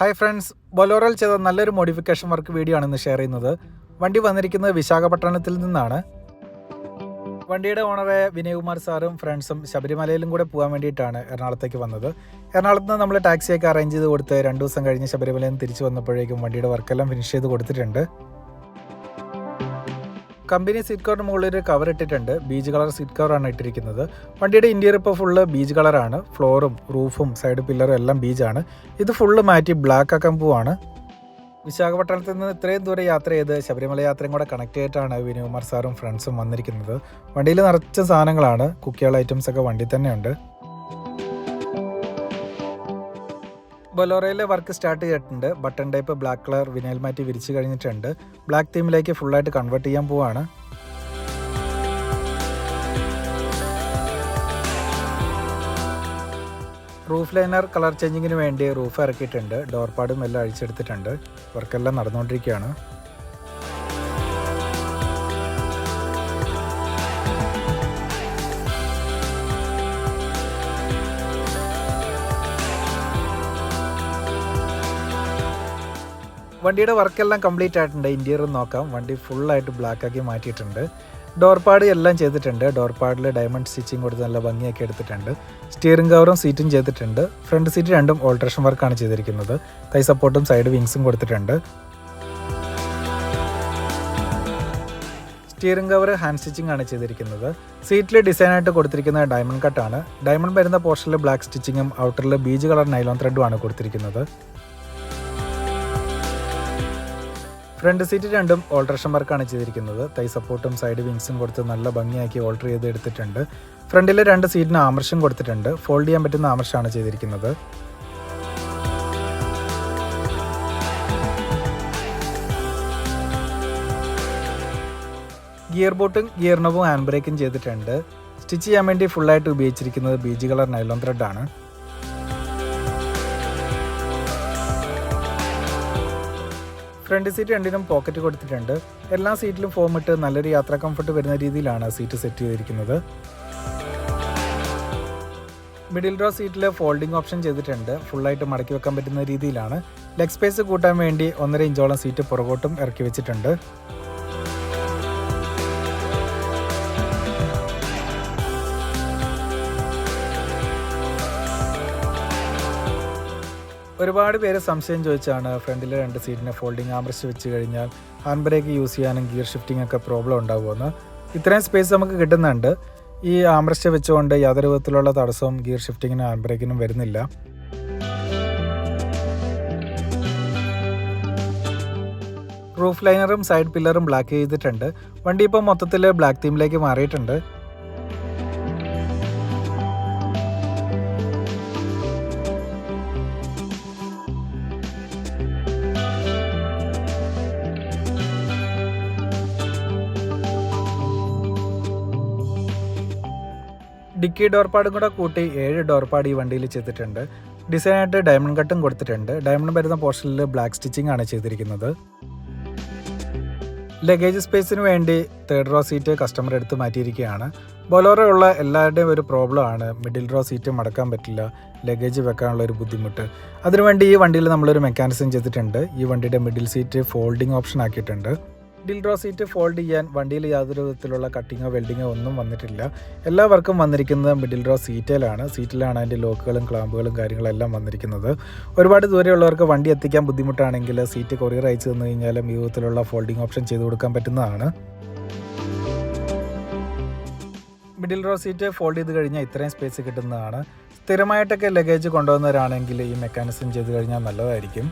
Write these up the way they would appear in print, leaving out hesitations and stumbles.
Hi friends, ബൊലേറോയിൽ ചെയ്ത നല്ലൊരു modification work video ആണ് ഇന്ന് ഷെയർ ചെയ്യുന്നത്. വണ്ടി വന്നിരിക്കുന്നത് വിശാഖപട്ടണത്തിൽ നിന്നാണ്. വണ്ടിയുടെ ഓണറായ വിനയകുമാർ സാറും ഫ്രണ്ട്സും ശബരിമലയിലും കൂടെ പോകാൻ വേണ്ടിയിട്ടാണ് എറണാകുളത്തേക്ക് വന്നത്. എറണാകുളത്ത് നിന്ന് നമ്മൾ ടാക്സിയൊക്കെ അറേഞ്ച് ചെയ്ത് കൊടുത്ത് 2 ദിവസം കഴിഞ്ഞ് ശബരിമലയിൽ നിന്ന് തിരിച്ചു വന്നപ്പോഴേക്കും വണ്ടിയുടെ വർക്കെല്ലാം ഫിനിഷ് ചെയ്ത് കൊടുത്തിട്ടുണ്ട്. കമ്പനി സീറ്റ് കവറിന് മുകളിൽ ഒരു കവർ ഇട്ടിട്ടുണ്ട്. ബീച്ച് കളർ സീറ്റ് കവറാണ് ഇട്ടിരിക്കുന്നത്. വണ്ടിയുടെ ഇൻറ്റീരിയർ ഇപ്പോൾ ഫുള്ള് ബീച്ച് കളറാണ്. ഫ്ലോറും റൂഫും സൈഡ് പില്ലറും എല്ലാം ബീച്ചാണ്. ഇത് ഫുള്ള് മാറ്റി ബ്ലാക്ക് ആക്കാൻ പോവാണ്. വിശാഖപട്ടണത്തിൽ നിന്ന് ഇത്രയും ദൂരം യാത്ര ചെയ്ത് ശബരിമല യാത്രയും കൂടെ കണക്ട് ചെയ്തിട്ടാണ് വിനയകുമാർ സാറും ഫ്രണ്ട്സും വന്നിരിക്കുന്നത്. വണ്ടിയിൽ നിറച്ച സാധനങ്ങളാണ്. കുക്കിയുള്ള ഐറ്റംസ് ഒക്കെ വണ്ടി തന്നെയുണ്ട്. ബൊലേറോയിലെ വർക്ക് സ്റ്റാർട്ട് ചെയ്തിട്ടുണ്ട്. ബട്ടൺ ടൈപ്പ് ബ്ലാക്ക് കളർ വിനയൽ മാറ്റി വിരിച്ച് കഴിഞ്ഞിട്ടുണ്ട്. ബ്ലാക്ക് തീമിലേക്ക് ഫുള്ളായിട്ട് കൺവേർട്ട് ചെയ്യാൻ പോവാണ്. റൂഫ് ലൈനർ കളർ ചേഞ്ചിങ്ങിന് വേണ്ടി റൂഫ് ഇറക്കിയിട്ടുണ്ട്. ഡോർപാഡും എല്ലാം അഴിച്ചെടുത്തിട്ടുണ്ട്. വർക്കെല്ലാം നടന്നുകൊണ്ടിരിക്കുകയാണ്. വണ്ടിയുടെ വർക്കെല്ലാം കംപ്ലീറ്റ് ആയിട്ടുണ്ട്. ഇൻറ്റീരിയർ നോക്കാം. വണ്ടി ഫുള്ളായിട്ട് ബ്ലാക്കാക്കി മാറ്റിയിട്ടുണ്ട്. ഡോർപാഡ് എല്ലാം ചെയ്തിട്ടുണ്ട്. ഡോർപാഡിൽ ഡയമണ്ട് സ്റ്റിച്ചിങ് കൊടുത്ത് നല്ല ഭംഗിയൊക്കെ എടുത്തിട്ടുണ്ട്. സ്റ്റിയറിംഗ് കവറും സീറ്റും ചെയ്തിട്ടുണ്ട്. ഫ്രണ്ട് സീറ്റ് രണ്ടും ഓൾട്രേഷൻ വർക്കാണ് ചെയ്തിരിക്കുന്നത്. തൈ സപ്പോർട്ടും സൈഡ് വിങ്സും കൊടുത്തിട്ടുണ്ട്. സ്റ്റിയറിംഗ് കവർ ഹാൻഡ് സ്റ്റിച്ചിങ് ആണ് ചെയ്തിരിക്കുന്നത്. സീറ്റിൽ ഡിസൈനായിട്ട് കൊടുത്തിരിക്കുന്നത് ഡയമണ്ട് കട്ടാണ്. ഡയമണ്ട് വരുന്ന പോർഷനിൽ ബ്ലാക്ക് സ്റ്റിച്ചിങ്ങും ഔട്ടറിൽ ബീച്ച് കളർ നൈലോൺ ത്രെഡും ആണ് കൊടുത്തിരിക്കുന്നത്. ഫ്രണ്ട് സീറ്റ് രണ്ടും ഓൾട്രേഷൻ വർക്കാണ് ചെയ്തിരിക്കുന്നത്. തൈ സപ്പോർട്ടും സൈഡ് വിങ്സും കൊടുത്ത് നല്ല ഭംഗിയാക്കി ഓൾട്ടർ ചെയ്ത് എടുത്തിട്ടുണ്ട്. ഫ്രണ്ടിൽ 2 സീറ്റിന് ആമർഷം കൊടുത്തിട്ടുണ്ട്. ഫോൾഡ് ചെയ്യാൻ പറ്റുന്ന ആമർഷമാണ് ചെയ്തിരിക്കുന്നത്. ഗിയർ ബോട്ടും ഗിയർ നോബും ഹാൻഡ് ബ്രേക്കും ചെയ്തിട്ടുണ്ട്. സ്റ്റിച്ച് ചെയ്യാൻ വേണ്ടി ഫുള്ളായിട്ട് ഉപയോഗിച്ചിരിക്കുന്നത് ബീച്ച് കളർ നൈലോൺ ത്രെഡാണ്. ഫ്രണ്ട് സീറ്റ് രണ്ടിനും പോക്കറ്റ് കൊടുത്തിട്ടുണ്ട്. എല്ലാ സീറ്റിലും ഫോം ഇട്ട് നല്ലൊരു യാത്രാ കംഫർട്ട് വരുന്ന രീതിയിലാണ് സീറ്റ് സെറ്റ് ചെയ്തിരിക്കുന്നത്. മിഡിൽ റോ സീറ്റിൽ ഫോൾഡിംഗ് ഓപ്ഷൻ ചെയ്തിട്ടുണ്ട്. ഫുള്ളായിട്ട് മടക്കി വെക്കാൻ പറ്റുന്ന രീതിയിലാണ്. ലെഗ് സ്പേസ് കൂട്ടാൻ വേണ്ടി 1.5 ഇഞ്ചോളം സീറ്റ് പുറകോട്ടും ഇറക്കി വെച്ചിട്ടുണ്ട്. ഒരുപാട് പേര് സംശയം ചോദിച്ചാണ് ഫ്രണ്ടിലെ 2 സീറ്റിന് ഫോൾഡിംഗ് ആംബ്രസ്റ്റ് വെച്ച് കഴിഞ്ഞാൽ ഹാൻഡ് ബ്രേക്ക് യൂസ് ചെയ്യാനും ഗിയർ ഷിഫ്റ്റിംഗ് ഒക്കെ പ്രോബ്ലം ഉണ്ടാകുമെന്ന്. ഇത്രയും സ്പേസ് നമുക്ക് കിട്ടുന്നുണ്ട്. ഈ ആംബ്രസ്റ്റ് വെച്ചുകൊണ്ട് യാതൊരു വിധത്തിലുള്ള തടസ്സവും ഗിയർ ഷിഫ്റ്റിങ്ങിനും ഹാൻഡ് ബ്രേക്കിനും വരുന്നില്ല. റൂഫ് ലൈനറും സൈഡ് പില്ലറും ബ്ലാക്ക് ചെയ്തിട്ടുണ്ട്. വണ്ടി ഇപ്പോൾ മൊത്തത്തിൽ ബ്ലാക്ക് തീമിലേക്ക് മാറിയിട്ടുണ്ട്. ഡിക്കി ഡോർപാഡും കൂടെ കൂട്ടി 7 ഡോർപാഡ് ഈ വണ്ടിയിൽ ചെയ്തിട്ടുണ്ട്. ഡിസൈനായിട്ട് ഡയമണ്ട് കട്ടും കൊടുത്തിട്ടുണ്ട്. ഡയമണ്ട് വരുന്ന പോർഷനിൽ ബ്ലാക്ക് സ്റ്റിച്ചിങ് ആണ് ചെയ്തിരിക്കുന്നത്. ലഗേജ് സ്പേസിന് വേണ്ടി 3rd റോ സീറ്റ് കസ്റ്റമർ എടുത്ത് മാറ്റിയിരിക്കുകയാണ്. ബൊലേറോ ഉള്ള എല്ലാവരുടെയും ഒരു പ്രോബ്ലം ആണ് മിഡിൽ റോ സീറ്റ് മടക്കാൻ പറ്റില്ല, ലഗേജ് വെക്കാനുള്ള ഒരു ബുദ്ധിമുട്ട്. അതിനുവേണ്ടി ഈ വണ്ടിയിൽ നമ്മളൊരു മെക്കാനിസം ചെയ്തിട്ടുണ്ട്. ഈ വണ്ടിയുടെ മിഡിൽ സീറ്റ് ഫോൾഡിംഗ് ഓപ്ഷൻ ആക്കിയിട്ടുണ്ട്. മിഡിൽ റോ സീറ്റ് ഫോൾഡ് ചെയ്യാൻ വണ്ടിയിൽ യാതൊരു വിധത്തിലുള്ള കട്ടിങ്ങോ വെൽഡിങ്ങോ ഒന്നും വന്നിട്ടില്ല. എല്ലാ വർക്കും വന്നിരിക്കുന്നത് മിഡിൽ റോ സീറ്റിലാണ് അതിൻ്റെ ലോക്കുകളും ക്ലാമ്പുകളും കാര്യങ്ങളെല്ലാം വന്നിരിക്കുന്നത്. ഒരുപാട് ദൂരെയുള്ളവർക്ക് വണ്ടി എത്തിക്കാൻ ബുദ്ധിമുട്ടാണെങ്കിൽ സീറ്റ് കൊറിയർ അയച്ചു തന്നു കഴിഞ്ഞാലും ഈ വിധത്തിലുള്ള ഫോൾഡിംഗ് ഓപ്ഷൻ ചെയ്ത് കൊടുക്കാൻ പറ്റുന്നതാണ്. മിഡിൽ റോ സീറ്റ് ഫോൾഡ് ചെയ്ത് കഴിഞ്ഞാൽ ഇത്രയും സ്പേസ് കിട്ടുന്നതാണ്. സ്ഥിരമായിട്ടൊക്കെ ലഗേജ് കൊണ്ടുവന്നവരാണെങ്കിൽ ഈ മെക്കാനിസം ചെയ്ത് കഴിഞ്ഞാൽ നല്ലതായിരിക്കും.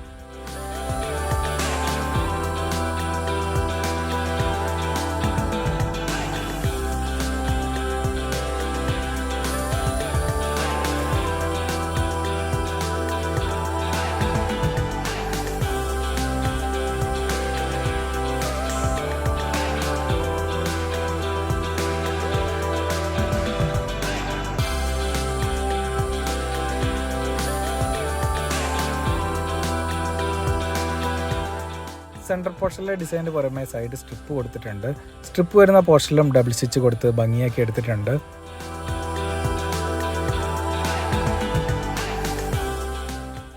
സെൻട്രൽ പോർഷനിലെ ഡിസൈനിന് പുറമെ സൈഡ് സ്ട്രിപ്പ് കൊടുത്തിട്ടുണ്ട്. സ്ട്രിപ്പ് വരുന്ന പോർഷനിലും ഡബിൾ സ്റ്റിച്ച് കൊടുത്ത് ഭംഗിയാക്കി എടുത്തിട്ടുണ്ട്.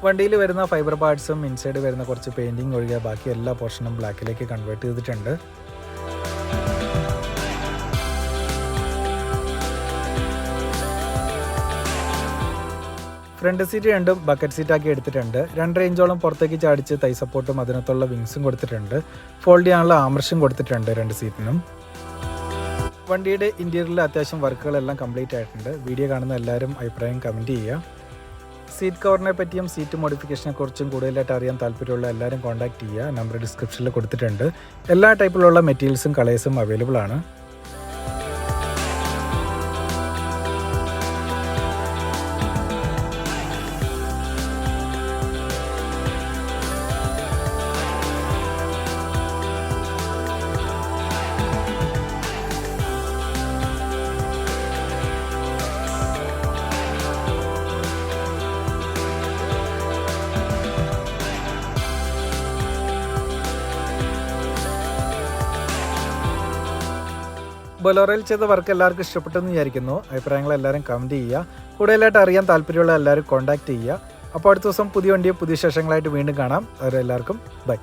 വണ്ടിയിൽ വരുന്ന ഫൈബർ പാർട്സും ഇൻസൈഡ് വരുന്ന കുറച്ച് പെയിൻറ്റിങ് ഒഴികെ ബാക്കി എല്ലാ പോർഷനും ബ്ലാക്കിലേക്ക് കൺവേർട്ട് ചെയ്തിട്ടുണ്ട്. ഫ്രണ്ട് സീറ്റ് രണ്ടും ബക്കറ്റ് സീറ്റാക്കി എടുത്തിട്ടുണ്ട്. 2 ഇഞ്ചോളം പുറത്തേക്ക് ചാടിച്ച് തൈ സപ്പോർട്ടും അതിനകത്തുള്ള വിങ്സും കൊടുത്തിട്ടുണ്ട്. ഫോൾഡ് ചെയ്യാനുള്ള ആംറസ്റ്റും കൊടുത്തിട്ടുണ്ട് 2 സീറ്റിനും. വണ്ടിയുടെ ഇൻറ്റീരിയറിൽ അത്യാവശ്യം വർക്കുകളെല്ലാം കംപ്ലീറ്റ് ആയിട്ടുണ്ട്. വീഡിയോ കാണുന്ന എല്ലാവരും അഭിപ്രായം കമൻറ്റ് ചെയ്യുക. സീറ്റ് കവറിനെ പറ്റിയും സീറ്റ് മോഡിഫിക്കേഷനെ കുറിച്ചും കൂടുതലായിട്ട് അറിയാൻ താല്പര്യമുള്ള എല്ലാവരും കോൺടാക്റ്റ് ചെയ്യുക. നമ്പർ ഡിസ്ക്രിപ്ഷനിൽ കൊടുത്തിട്ടുണ്ട്. എല്ലാ ടൈപ്പിലുള്ള മെറ്റീരിയൽസും കളേഴ്സും അവൈലബിൾ ആണ്. ബൊലേറോയിൽ ചെയ്ത വർക്ക് എല്ലാവർക്കും ഇഷ്ടപ്പെട്ടെന്ന് വിചാരിക്കുന്നു. അഭിപ്രായങ്ങൾ എല്ലാവരും കമൻറ്റ് ചെയ്യുക. കൂടുതലായിട്ട് അറിയാൻ താല്പര്യമുള്ള എല്ലാവരും കോൺടാക്റ്റ് ചെയ്യുക. അപ്പോൾ അടുത്ത ദിവസം പുതിയ വണ്ടിയും പുതിയ വിശേഷങ്ങളായിട്ട് വീണ്ടും കാണാം. അവരെല്ലാവർക്കും ബൈ.